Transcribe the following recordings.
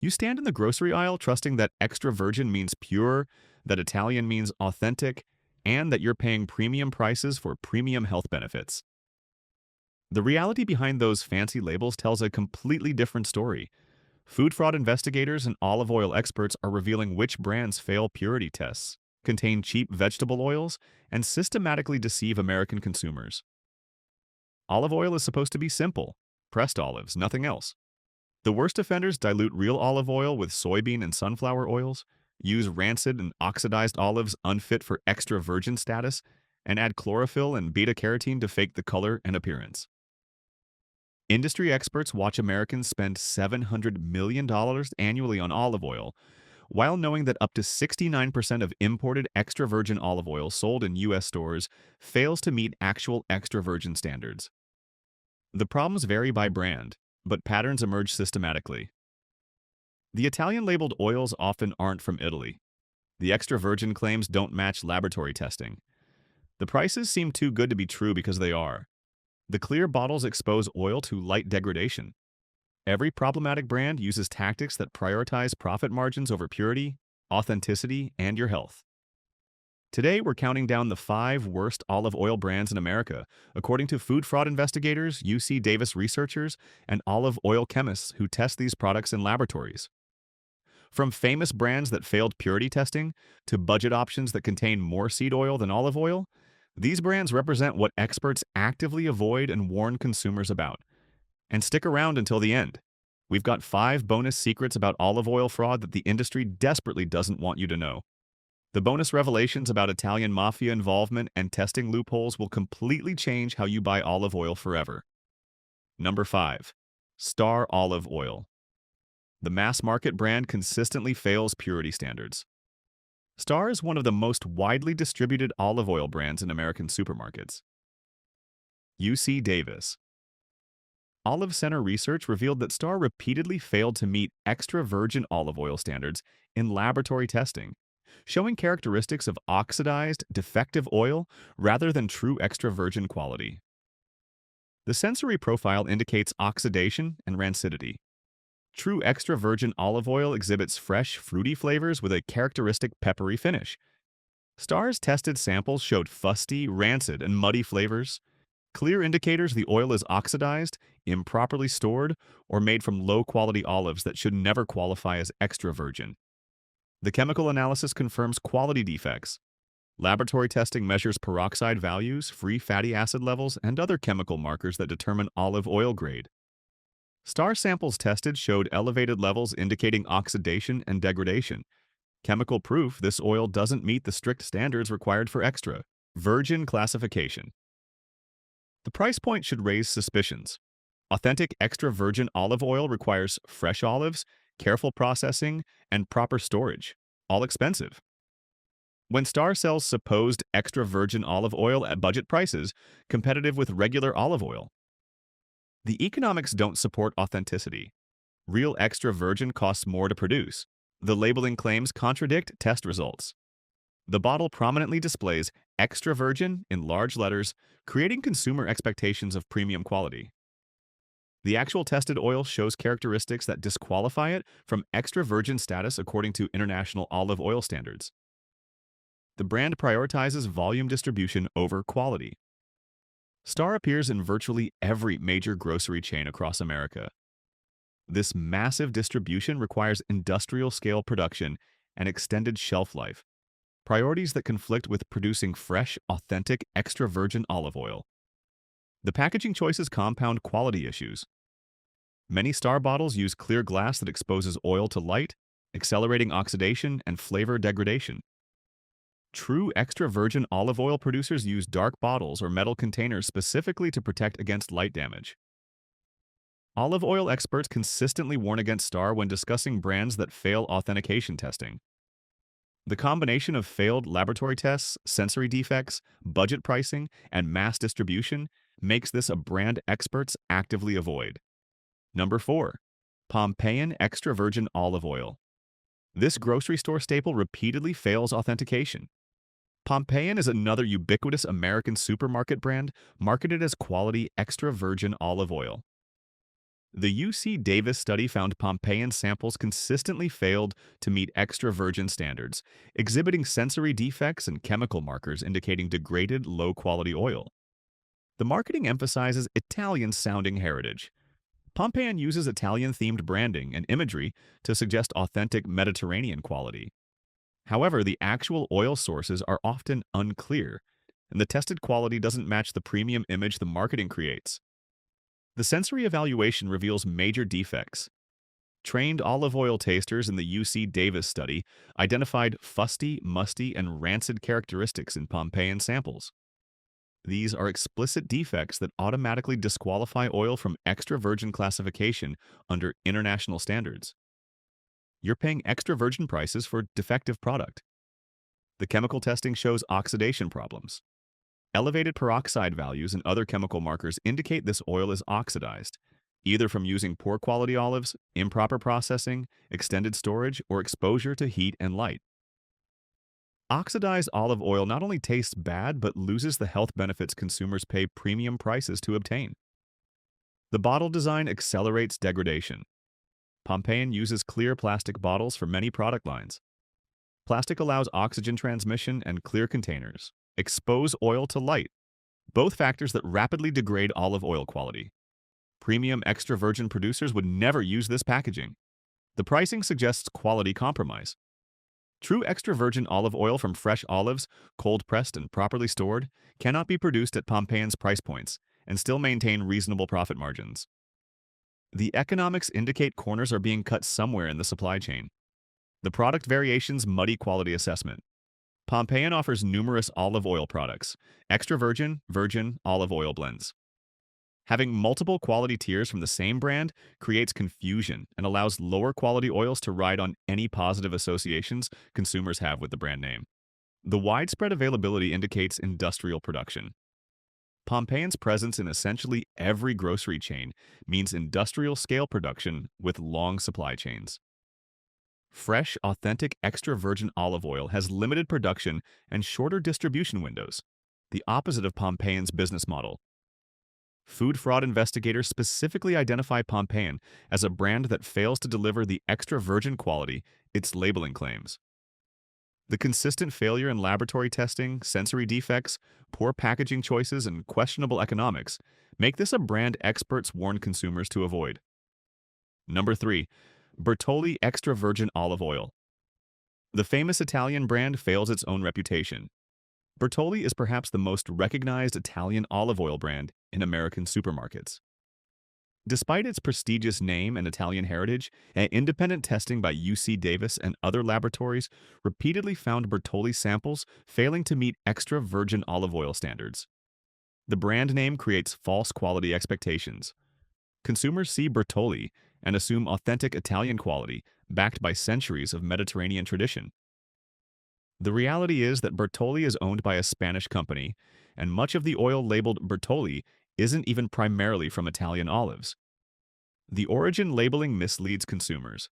You stand in the grocery aisle trusting that extra virgin means pure, that Italian means authentic, and that you're paying premium prices for premium health benefits. The reality behind those fancy labels tells a completely different story. Food fraud investigators and olive oil experts are revealing which brands fail purity tests, contain cheap vegetable oils, and systematically deceive American consumers. Olive oil is supposed to be simple, pressed olives, nothing else. The worst offenders dilute real olive oil with soybean and sunflower oils, use rancid and oxidized olives unfit for extra virgin status, and add chlorophyll and beta carotene to fake the color and appearance. Industry experts watch Americans spend $700 million annually on olive oil, while knowing that up to 69% of imported extra virgin olive oil sold in U.S. stores fails to meet actual extra virgin standards. The problems vary by brand, but patterns emerge systematically. The Italian-labeled oils often aren't from Italy. The extra virgin claims don't match laboratory testing. The prices seem too good to be true because they are. The clear bottles expose oil to light degradation. Every problematic brand uses tactics that prioritize profit margins over purity, authenticity, and your health. Today, we're counting down the 5 worst olive oil brands in America, according to food fraud investigators, UC Davis researchers, and olive oil chemists who test these products in laboratories. From famous brands that failed purity testing to budget options that contain more seed oil than olive oil, these brands represent what experts actively avoid and warn consumers about. And stick around until the end. We've got 5 bonus secrets about olive oil fraud that the industry desperately doesn't want you to know. The bonus revelations about Italian mafia involvement and testing loopholes will completely change how you buy olive oil forever. Number 5. Star Olive Oil. The mass market brand consistently fails purity standards. Star is one of the most widely distributed olive oil brands in American supermarkets. UC Davis. Olive Center research revealed that Star repeatedly failed to meet extra virgin olive oil standards in laboratory testing, showing characteristics of oxidized, defective oil rather than true extra virgin quality. The sensory profile indicates oxidation and rancidity. True extra virgin olive oil exhibits fresh, fruity flavors with a characteristic peppery finish. Star's tested samples showed fusty, rancid, and muddy flavors, clear indicators the oil is oxidized, improperly stored, or made from low-quality olives that should never qualify as extra virgin. The chemical analysis confirms quality defects. Laboratory testing measures peroxide values, free fatty acid levels, and other chemical markers that determine olive oil grade. Star samples tested showed elevated levels indicating oxidation and degradation, chemical proof this oil doesn't meet the strict standards required for extra virgin classification. The price point should raise suspicions. Authentic extra virgin olive oil requires fresh olives, careful processing, and proper storage, all expensive. When Star sells supposed extra virgin olive oil at budget prices, competitive with regular olive oil, the economics don't support authenticity. Real extra virgin costs more to produce. The labeling claims contradict test results. The bottle prominently displays extra virgin in large letters, creating consumer expectations of premium quality. The actual tested oil shows characteristics that disqualify it from extra virgin status according to international olive oil standards. The brand prioritizes volume distribution over quality. Star appears in virtually every major grocery chain across America. This massive distribution requires industrial-scale production and extended shelf life, priorities that conflict with producing fresh, authentic, extra virgin olive oil. The packaging choices compound quality issues. Many Star bottles use clear glass that exposes oil to light, accelerating oxidation and flavor degradation. True extra virgin olive oil producers use dark bottles or metal containers specifically to protect against light damage. Olive oil experts consistently warn against Star when discussing brands that fail authentication testing. The combination of failed laboratory tests, sensory defects, budget pricing, and mass distribution makes this a brand experts actively avoid. Number 4. Pompeian extra virgin olive oil. This grocery store staple repeatedly fails authentication. Pompeian is another ubiquitous American supermarket brand marketed as quality extra virgin olive oil. The UC Davis study found Pompeian samples consistently failed to meet extra virgin standards, exhibiting sensory defects and chemical markers indicating degraded, low-quality oil. The marketing emphasizes Italian-sounding heritage. Pompeian uses Italian-themed branding and imagery to suggest authentic Mediterranean quality. However, the actual oil sources are often unclear, and the tested quality doesn't match the premium image the marketing creates. The sensory evaluation reveals major defects. Trained olive oil tasters in the UC Davis study identified fusty, musty, and rancid characteristics in Pompeian samples. These are explicit defects that automatically disqualify oil from extra virgin classification under international standards. You're paying extra virgin prices for defective product. The chemical testing shows oxidation problems. Elevated peroxide values and other chemical markers indicate this oil is oxidized, either from using poor quality olives, improper processing, extended storage, or exposure to heat and light. Oxidized olive oil not only tastes bad, but loses the health benefits consumers pay premium prices to obtain. The bottle design accelerates degradation. Pompeian uses clear plastic bottles for many product lines. Plastic allows oxygen transmission, and clear containers expose oil to light, both factors that rapidly degrade olive oil quality. Premium extra virgin producers would never use this packaging. The pricing suggests quality compromise. True extra virgin olive oil from fresh olives, cold pressed and properly stored, cannot be produced at Pompeian's price points and still maintain reasonable profit margins. The economics indicate corners are being cut somewhere in the supply chain. The product variations muddy quality assessment. Pompeian offers numerous olive oil products, extra virgin, virgin, olive oil blends. Having multiple quality tiers from the same brand creates confusion and allows lower quality oils to ride on any positive associations consumers have with the brand name. The widespread availability indicates industrial production. Pompeian's presence in essentially every grocery chain means industrial scale production with long supply chains. Fresh, authentic extra virgin olive oil has limited production and shorter distribution windows, the opposite of Pompeian's business model. Food fraud investigators specifically identify Pompeian as a brand that fails to deliver the extra virgin quality its labeling claims. The consistent failure in laboratory testing, sensory defects, poor packaging choices, and questionable economics make this a brand experts warn consumers to avoid. Number 3. Bertolli extra virgin olive oil. The famous Italian brand fails its own reputation. Bertolli is perhaps the most recognized Italian olive oil brand in American supermarkets. Despite its prestigious name and Italian heritage, independent testing by UC Davis and other laboratories repeatedly found Bertolli samples failing to meet extra virgin olive oil standards. The brand name creates false quality expectations. Consumers see Bertolli and assume authentic Italian quality, backed by centuries of Mediterranean tradition. The reality is that Bertolli is owned by a Spanish company, and much of the oil labeled Bertolli isn't even primarily from Italian olives. The origin labeling misleads consumers.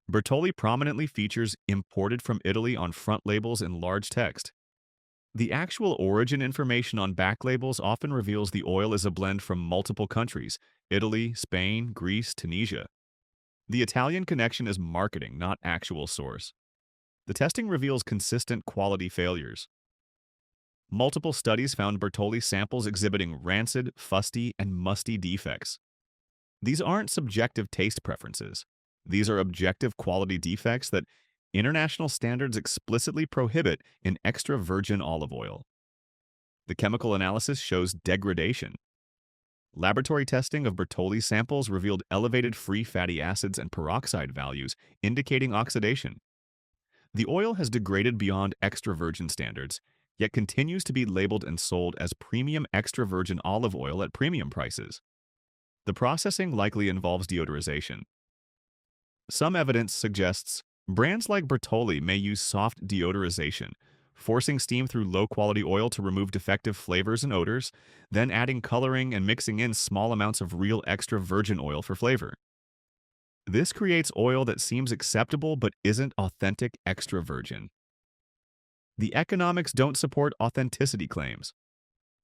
Bertolli prominently features "imported from Italy" on front labels in large text. The actual origin information on back labels often reveals the oil is a blend from multiple countries: Italy, Spain, Greece, Tunisia. The Italian connection is marketing, not actual source. The testing reveals consistent quality failures. Multiple studies found Bertolli samples exhibiting rancid, fusty, and musty defects. These aren't subjective taste preferences. These are objective quality defects that international standards explicitly prohibit in extra virgin olive oil. The chemical analysis shows degradation. Laboratory testing of Bertolli samples revealed elevated free fatty acids and peroxide values, indicating oxidation. The oil has degraded beyond extra virgin standards, yet continues to be labeled and sold as premium extra virgin olive oil at premium prices. The processing likely involves deodorization. Some evidence suggests brands like Bertolli may use soft deodorization, forcing steam through low-quality oil to remove defective flavors and odors, then adding coloring and mixing in small amounts of real extra virgin oil for flavor. This creates oil that seems acceptable but isn't authentic extra virgin. The economics don't support authenticity claims.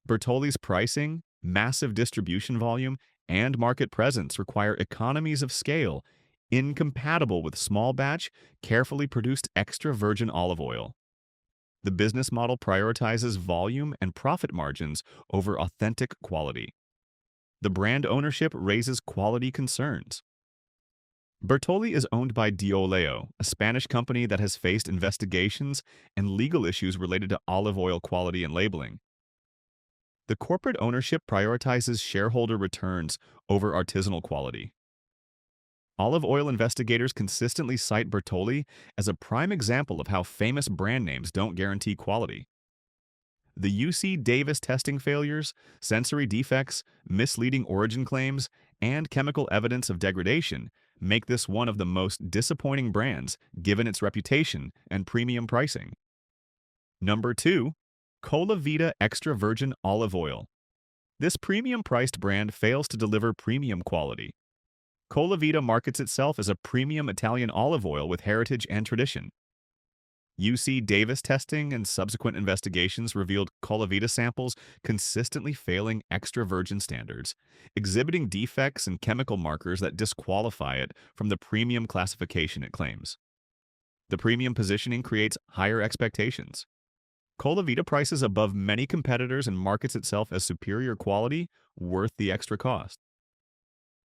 Bertolli's pricing, massive distribution volume, and market presence require economies of scale incompatible with small batch, carefully produced extra virgin olive oil. The business model prioritizes volume and profit margins over authentic quality. The brand ownership raises quality concerns. Bertolli is owned by Dioleo, a Spanish company that has faced investigations and legal issues related to olive oil quality and labeling. The corporate ownership prioritizes shareholder returns over artisanal quality. Olive oil investigators consistently cite Bertolli as a prime example of how famous brand names don't guarantee quality. The UC Davis testing failures, sensory defects, misleading origin claims, and chemical evidence of degradation make this one of the most disappointing brands given its reputation and premium pricing. Number 2. Colavita Extra Virgin Olive Oil. This premium-priced brand fails to deliver premium quality. Colavita markets itself as a premium Italian olive oil with heritage and tradition. UC Davis testing and subsequent investigations revealed Colavita samples consistently failing extra virgin standards, exhibiting defects and chemical markers that disqualify it from the premium classification it claims. The premium positioning creates higher expectations. Colavita prices above many competitors and markets itself as superior quality, worth the extra cost.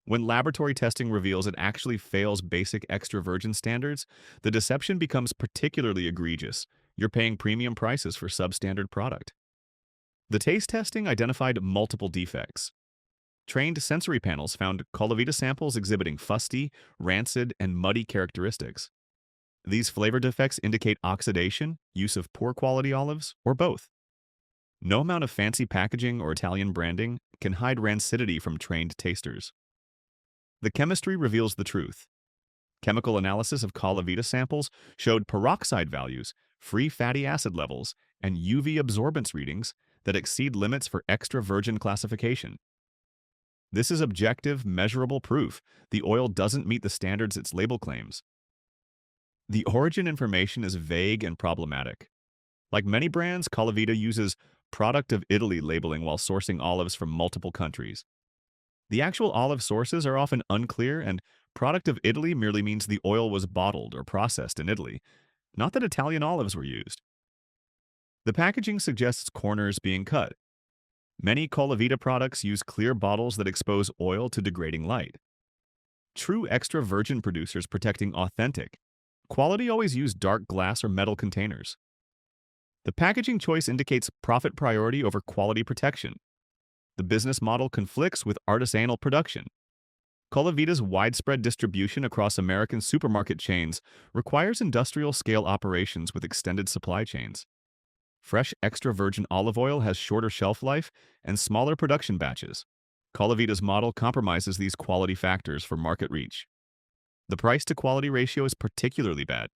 When laboratory testing reveals it actually fails basic extra virgin standards, the deception becomes particularly egregious. You're paying premium prices for substandard product. The taste testing identified multiple defects. Trained sensory panels found Colavita samples exhibiting fusty, rancid, and muddy characteristics. These flavor defects indicate oxidation, use of poor quality olives, or both. No amount of fancy packaging or Italian branding can hide rancidity from trained tasters. The chemistry reveals the truth. Chemical analysis of Colavita samples showed peroxide values, free fatty acid levels, and UV absorbance readings that exceed limits for extra virgin classification. This is objective, measurable proof the oil doesn't meet the standards its label claims. The origin information is vague and problematic. Like many brands, Colavita uses product of Italy labeling while sourcing olives from multiple countries. The actual olive sources are often unclear, and product of Italy merely means the oil was bottled or processed in Italy, not that Italian olives were used. The packaging suggests corners being cut. Many Colavita products use clear bottles that expose oil to degrading light. True extra virgin producers protecting authentic quality always use dark glass or metal containers. The packaging choice indicates profit priority over quality protection. The business model conflicts with artisanal production. Colavita's widespread distribution across American supermarket chains requires industrial-scale operations with extended supply chains. Fresh extra virgin olive oil has shorter shelf life and smaller production batches. Colavita's model compromises these quality factors for market reach. The price-to-quality ratio is particularly bad.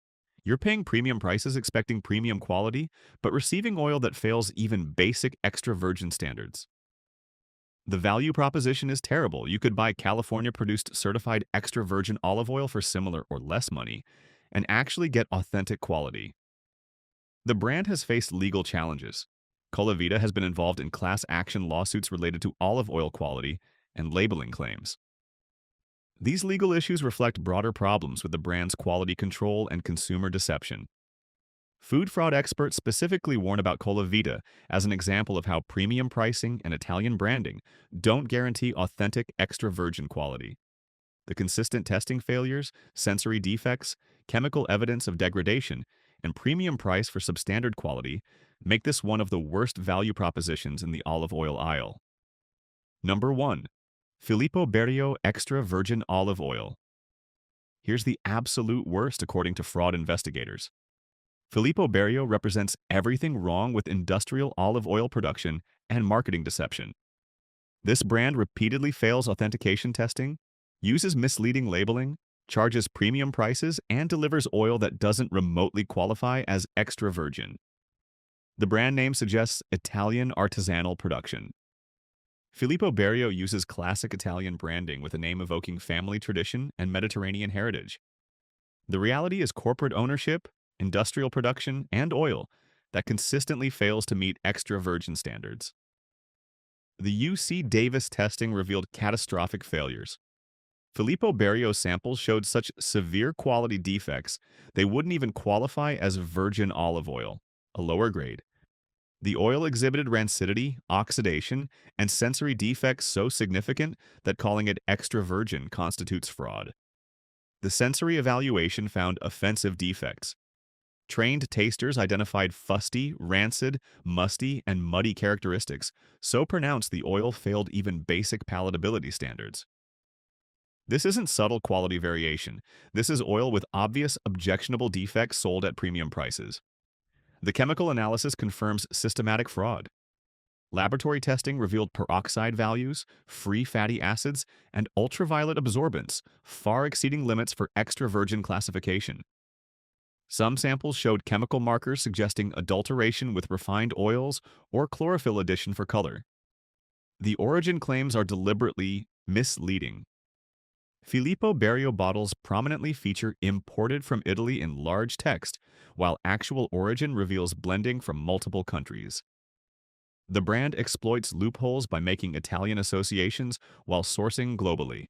You're paying premium prices expecting premium quality, but receiving oil that fails even basic extra virgin standards. The value proposition is terrible. You could buy California-produced certified extra virgin olive oil for similar or less money and actually get authentic quality. The brand has faced legal challenges. Colavita has been involved in class action lawsuits related to olive oil quality and labeling claims. These legal issues reflect broader problems with the brand's quality control and consumer deception. Food fraud experts specifically warn about Colavita as an example of how premium pricing and Italian branding don't guarantee authentic extra virgin quality. The consistent testing failures, sensory defects, chemical evidence of degradation, and premium price for substandard quality make this one of the worst value propositions in the olive oil aisle. Number 1. Filippo Berio Extra Virgin Olive Oil. Here's the absolute worst according to fraud investigators. Filippo Berio represents everything wrong with industrial olive oil production and marketing deception. This brand repeatedly fails authentication testing, uses misleading labeling, charges premium prices, and delivers oil that doesn't remotely qualify as extra virgin. The brand name suggests Italian artisanal production. Filippo Berio uses classic Italian branding with a name evoking family tradition and Mediterranean heritage. The reality is corporate ownership, industrial production, and oil that consistently fails to meet extra virgin standards. The UC Davis testing revealed catastrophic failures. Filippo Berio samples showed such severe quality defects, they wouldn't even qualify as virgin olive oil, a lower grade. The oil exhibited rancidity, oxidation, and sensory defects so significant that calling it extra virgin constitutes fraud. The sensory evaluation found offensive defects. Trained tasters identified fusty, rancid, musty, and muddy characteristics so pronounced the oil failed even basic palatability standards. This isn't subtle quality variation. This is oil with obvious, objectionable defects sold at premium prices. The chemical analysis confirms systematic fraud. Laboratory testing revealed peroxide values, free fatty acids, and ultraviolet absorbance, far exceeding limits for extra virgin classification. Some samples showed chemical markers suggesting adulteration with refined oils or chlorophyll addition for color. The origin claims are deliberately misleading. Filippo Berio bottles prominently feature imported from Italy in large text, while actual origin reveals blending from multiple countries. The brand exploits loopholes by making Italian associations while sourcing globally.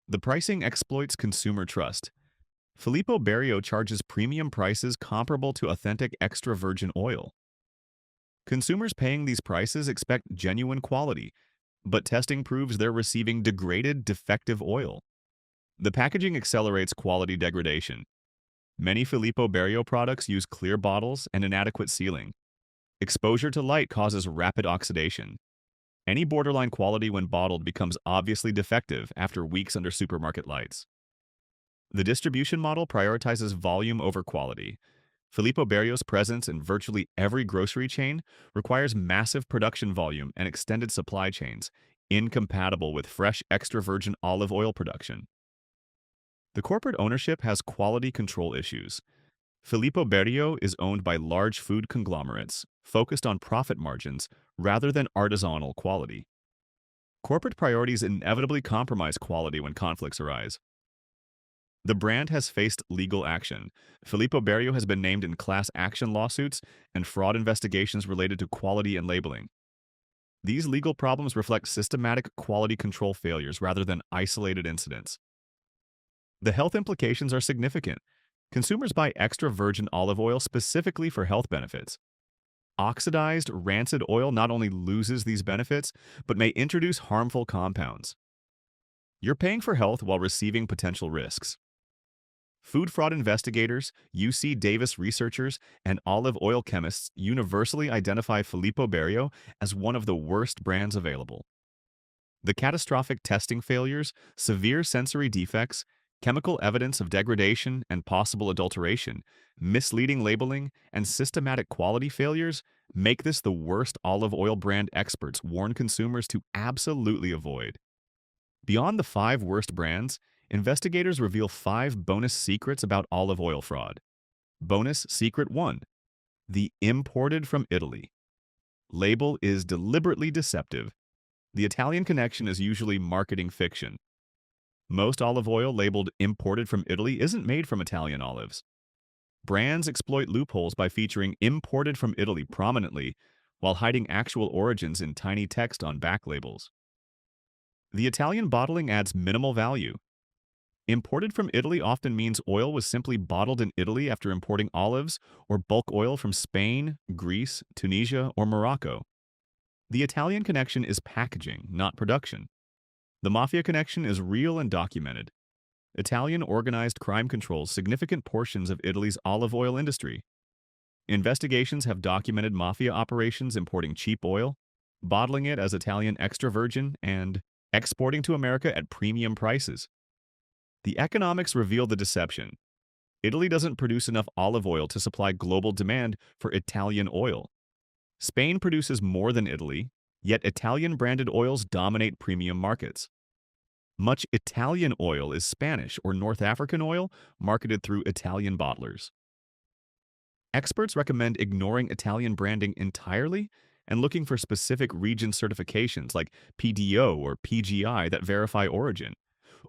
The pricing exploits consumer trust. Filippo Berio charges premium prices comparable to authentic extra virgin oil. Consumers paying these prices expect genuine quality, but testing proves they're receiving degraded, defective oil. The packaging accelerates quality degradation. Many Filippo Berio products use clear bottles and inadequate sealing. Exposure to light causes rapid oxidation. Any borderline quality when bottled becomes obviously defective after weeks under supermarket lights. The distribution model prioritizes volume over quality. Filippo Berio's presence in virtually every grocery chain requires massive production volume and extended supply chains, incompatible with fresh extra virgin olive oil production. The corporate ownership has quality control issues. Filippo Berio is owned by large food conglomerates, focused on profit margins rather than artisanal quality. Corporate priorities inevitably compromise quality when conflicts arise. The brand has faced legal action. Filippo Berio has been named in class action lawsuits and fraud investigations related to quality and labeling. These legal problems reflect systematic quality control failures rather than isolated incidents. The health implications are significant. Consumers buy extra virgin olive oil specifically for health benefits. Oxidized, rancid oil not only loses these benefits, but may introduce harmful compounds. You're paying for health while receiving potential risks. Food fraud investigators, UC Davis researchers, and olive oil chemists universally identify Filippo Berio as one of the worst brands available. The catastrophic testing failures, severe sensory defects, chemical evidence of degradation and possible adulteration, misleading labeling, and systematic quality failures make this the worst olive oil brand experts warn consumers to absolutely avoid. Beyond the 5 worst brands, investigators reveal 5 bonus secrets about olive oil fraud. Bonus Secret 1. The imported from Italy. Label is deliberately deceptive. The Italian connection is usually marketing fiction. Most olive oil labeled imported from Italy isn't made from Italian olives. Brands exploit loopholes by featuring imported from Italy prominently while hiding actual origins in tiny text on back labels. The Italian bottling adds minimal value. Imported from Italy often means oil was simply bottled in Italy after importing olives or bulk oil from Spain, Greece, Tunisia, or Morocco. The Italian connection is packaging, not production. The mafia connection is real and documented. Italian organized crime controls significant portions of Italy's olive oil industry. Investigations have documented mafia operations importing cheap oil, bottling it as Italian extra virgin, and exporting to America at premium prices. The economics reveal the deception. Italy doesn't produce enough olive oil to supply global demand for Italian oil. Spain produces more than Italy, yet Italian-branded oils dominate premium markets. Much Italian oil is Spanish or North African oil marketed through Italian bottlers. Experts recommend ignoring Italian branding entirely and looking for specific region certifications like PDO or PGI that verify origin,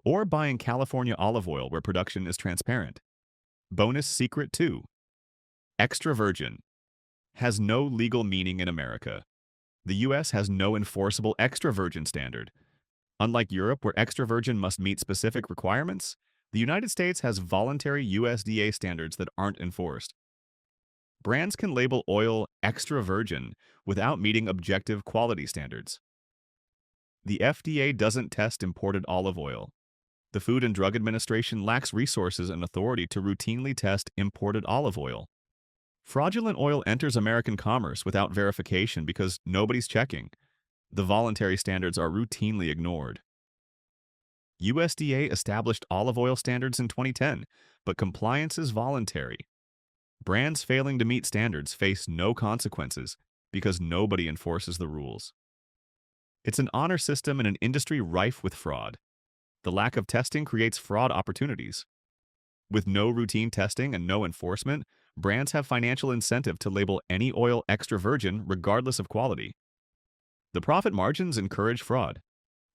or buying California olive oil where production is transparent. Bonus Secret 2. Extra virgin. Has no legal meaning in America. The US has no enforceable extra virgin standard. Unlike Europe, where extra virgin must meet specific requirements, the United States has voluntary USDA standards that aren't enforced. Brands can label oil extra virgin without meeting objective quality standards. The FDA doesn't test imported olive oil. The Food and Drug Administration lacks resources and authority to routinely test imported olive oil. Fraudulent oil enters American commerce without verification because nobody's checking. The voluntary standards are routinely ignored. USDA established olive oil standards in 2010, but compliance is voluntary. Brands failing to meet standards face no consequences because nobody enforces the rules. It's an honor system in an industry rife with fraud. The lack of testing creates fraud opportunities. With no routine testing and no enforcement, brands have financial incentive to label any oil extra virgin regardless of quality. The profit margins encourage fraud.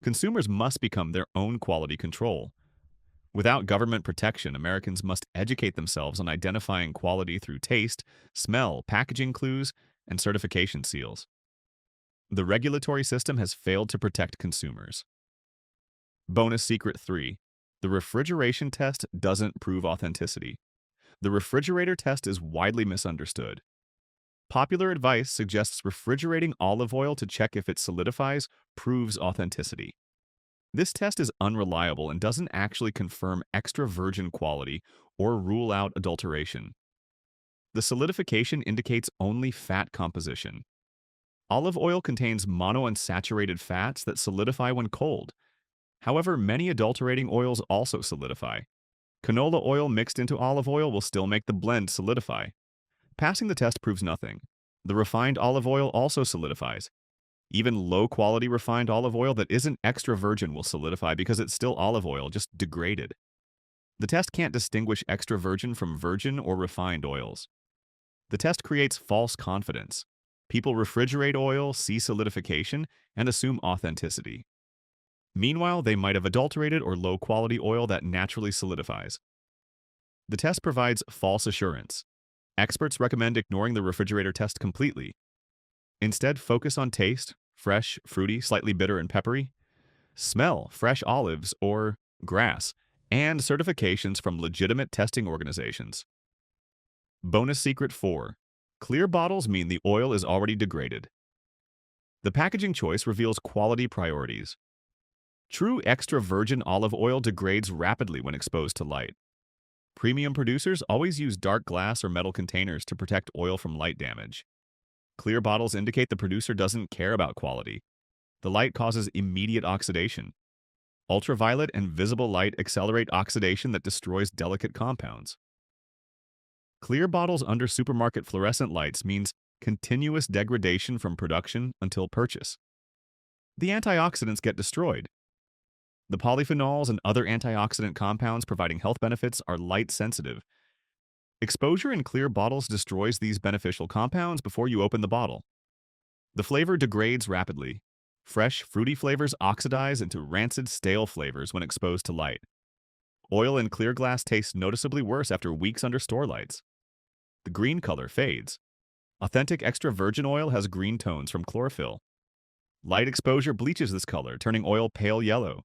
Consumers must become their own quality control. Without government protection, Americans must educate themselves on identifying quality through taste, smell, packaging clues, and certification seals. The regulatory system has failed to protect consumers. Bonus secret 3. The refrigeration test doesn't prove authenticity. The refrigerator test is widely misunderstood. Popular advice suggests refrigerating olive oil to check if it solidifies proves authenticity. This test is unreliable and doesn't actually confirm extra virgin quality or rule out adulteration. The solidification indicates only fat composition. Olive oil contains monounsaturated fats that solidify when cold. However, many adulterating oils also solidify. Canola oil mixed into olive oil will still make the blend solidify. Passing the test proves nothing. The refined olive oil also solidifies. Even low-quality refined olive oil that isn't extra virgin will solidify because it's still olive oil, just degraded. The test can't distinguish extra virgin from virgin or refined oils. The test creates false confidence. People refrigerate oil, see solidification, and assume authenticity. Meanwhile, they might have adulterated or low-quality oil that naturally solidifies. The test provides false assurance. Experts recommend ignoring the refrigerator test completely. Instead, focus on taste, fresh, fruity, slightly bitter and peppery, smell, fresh olives or grass, and certifications from legitimate testing organizations. Bonus secret 4. Clear bottles mean the oil is already degraded. The packaging choice reveals quality priorities. True extra virgin olive oil degrades rapidly when exposed to light. Premium producers always use dark glass or metal containers to protect oil from light damage. Clear bottles indicate the producer doesn't care about quality. The light causes immediate oxidation. Ultraviolet and visible light accelerate oxidation that destroys delicate compounds. Clear bottles under supermarket fluorescent lights means continuous degradation from production until purchase. The antioxidants get destroyed. The polyphenols and other antioxidant compounds providing health benefits are light-sensitive. Exposure in clear bottles destroys these beneficial compounds before you open the bottle. The flavor degrades rapidly. Fresh, fruity flavors oxidize into rancid, stale flavors when exposed to light. Oil in clear glass tastes noticeably worse after weeks under store lights. The green color fades. Authentic extra virgin oil has green tones from chlorophyll. Light exposure bleaches this color, turning oil pale yellow.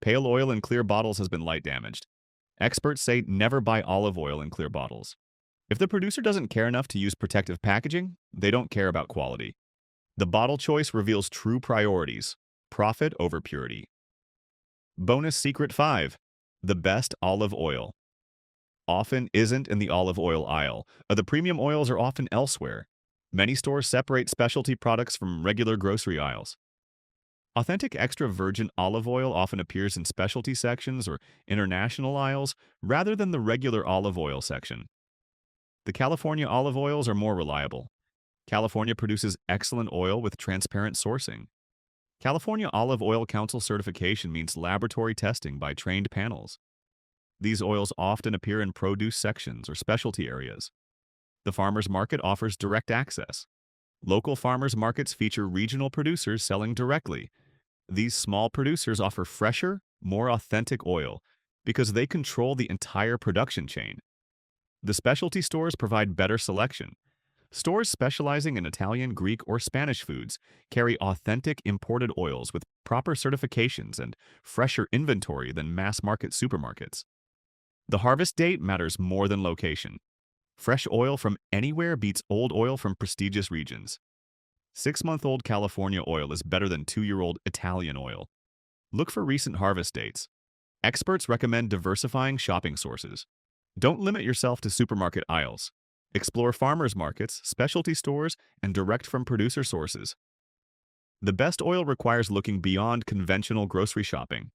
Pale oil in clear bottles has been light damaged. Experts say never buy olive oil in clear bottles. If the producer doesn't care enough to use protective packaging, they don't care about quality. The bottle choice reveals true priorities: profit over purity. Bonus secret 5. The best olive oil often isn't in the olive oil aisle. The premium oils are often elsewhere. Many stores separate specialty products from regular grocery aisles. Authentic extra virgin olive oil often appears in specialty sections or international aisles rather than the regular olive oil section. The California olive oils are more reliable. California produces excellent oil with transparent sourcing. California Olive Oil Council certification means laboratory testing by trained panels. These oils often appear in produce sections or specialty areas. The farmers market offers direct access. Local farmers markets feature regional producers selling directly. These small producers offer fresher, more authentic oil because they control the entire production chain. The specialty stores provide better selection. Stores specializing in Italian, Greek, or Spanish foods carry authentic imported oils with proper certifications and fresher inventory than mass-market supermarkets. The harvest date matters more than location. Fresh oil from anywhere beats old oil from prestigious regions. 6-month-old California oil is better than 2-year-old Italian oil. Look for recent harvest dates. Experts recommend diversifying shopping sources. Don't limit yourself to supermarket aisles. Explore farmers markets, specialty stores, and direct from producer sources. The best oil requires looking beyond conventional grocery shopping.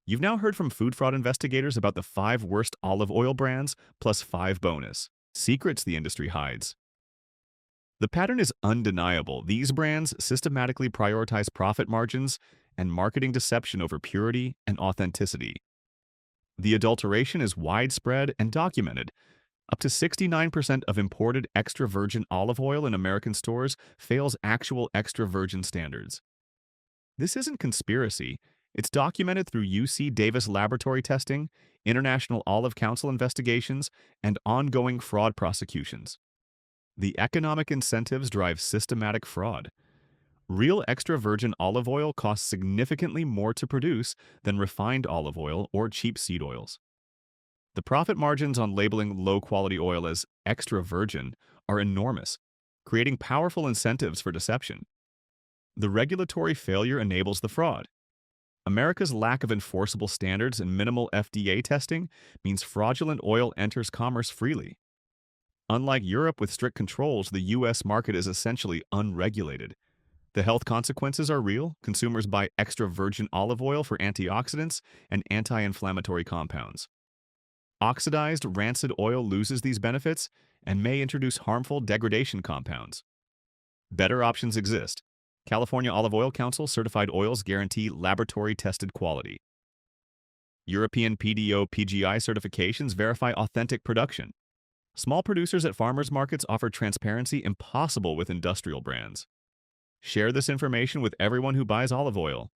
You've now heard from food fraud investigators about the 5 worst olive oil brands, plus 5 bonus secrets the industry hides. The pattern is undeniable. These brands systematically prioritize profit margins and marketing deception over purity and authenticity. The adulteration is widespread and documented. Up to 69% of imported extra virgin olive oil in American stores fails actual extra virgin standards. This isn't conspiracy. It's documented through UC Davis laboratory testing, International Olive Council investigations, and ongoing fraud prosecutions. The economic incentives drive systematic fraud. Real extra virgin olive oil costs significantly more to produce than refined olive oil or cheap seed oils. The profit margins on labeling low-quality oil as extra virgin are enormous, creating powerful incentives for deception. The regulatory failure enables the fraud. America's lack of enforceable standards and minimal FDA testing means fraudulent oil enters commerce freely. Unlike Europe with strict controls, the U.S. market is essentially unregulated. The health consequences are real. Consumers buy extra virgin olive oil for antioxidants and anti-inflammatory compounds. Oxidized, rancid oil loses these benefits and may introduce harmful degradation compounds. Better options exist. California Olive Oil Council certified oils guarantee laboratory-tested quality. European PDO/PGI certifications verify authentic production. Small producers at farmers markets offer transparency impossible with industrial brands. Share this information with everyone who buys olive oil.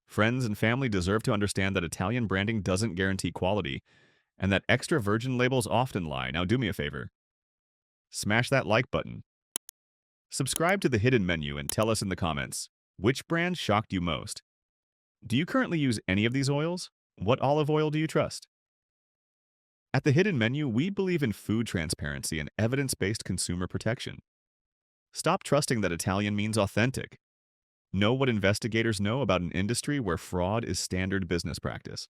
Friends and family deserve to understand that Italian branding doesn't guarantee quality, and that extra virgin labels often lie. Now do me a favor. Smash that like button. Subscribe to the hidden menu and tell us in the comments, which brand shocked you most? Do you currently use any of these oils? What olive oil do you trust? At the hidden menu, we believe in food transparency and evidence-based consumer protection. Stop trusting that Italian means authentic. Know what investigators know about an industry where fraud is standard business practice.